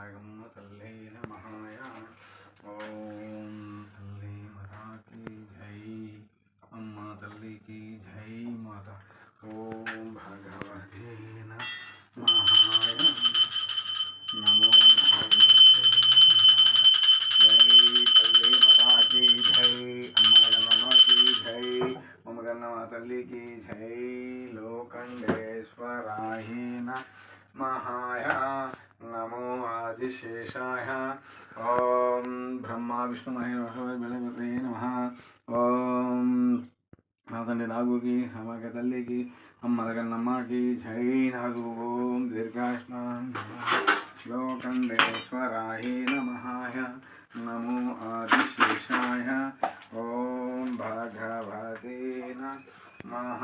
నాగమ్మ తల్లి నమః. ఓం తల్లి మాతాకి జై, అమ్మ తల్లికి జై మాత. ఓం భగవతే నమః. నమో నాగేంద్రే నమః. జై తల్లి మాతాకి జై, అమ్మ గన్నమ్మకి జై, మమ్మ గన్నమ్మ తల్లికి జై. లోకండేశ్వరాయ నమః. నమో ఆదిశేషాయ. ఓం బ్రహ్మ విష్ణు మహేశ్వరే నమః. ఓం నా తండ్రి నాగుకి, అమ్మకి తల్లికి, అమ్మ గన్నమ్మకి జై నాగు. ఓం దీర్ఘాయుష్మాన్ లోకండేశ్వరాయ నమః. నమో ఆదిశేషాయ. ఓం భగవతే నమః.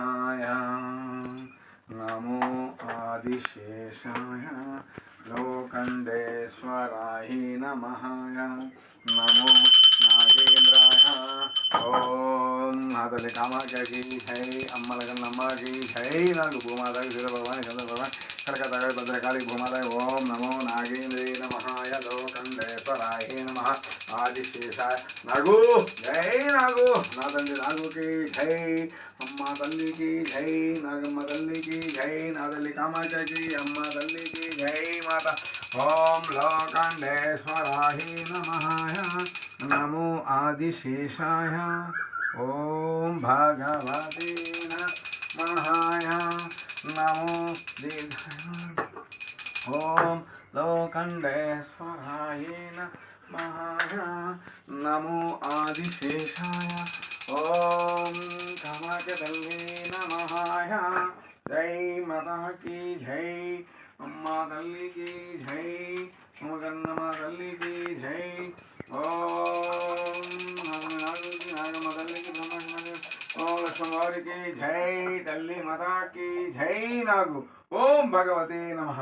నమో ఆదిశేషాయ. లోకండేశ్వరాయ నమః. నమో నాగేంద్రాయ. ఓం నాతల్లి కామాఖ్యకి జై, అమ్మల గన్నమ్మకి జై. నాకు భూమాతకి శివ భగవాన్ చంద్ర భగవాన్ కనకతగ భద్రకాళి భూమాతకి. ఓం నమో నాగేంద్రే నమః. లోకండేశ్వరాయ నమః. ఆదిశేషాయ నాగు జై నాగు. నా తండ్రి నాగుకి జై, అమ్మ తల్లికి జై, నాగమ్మ తల్లికి జై, నా తల్లి కామాఖ్యకి, అమ్మ తల్లికి జై మాత. ఓం లోకండేశ్వరాయ నమః. నమో ఆదిశేషాయ. ఓం భగవతే నమః. నమో దీర్ఘాయ. ఓం లోకండేశ్వరాయ నమః. నమో ఆదిశేషాయ. ఓం కామాఖ్య తల్లి నమః. జై మాతాకి జై, అమ్మ తల్లికి జై, అమ్మ గన్నమ్మ తల్లికి జై. ఓం నాగమ్మ తల్లికి ఓం లక్ష్మణవారికి జై. తల్లి మాతాకి జై నాగు. ఓం భగవతే నమః.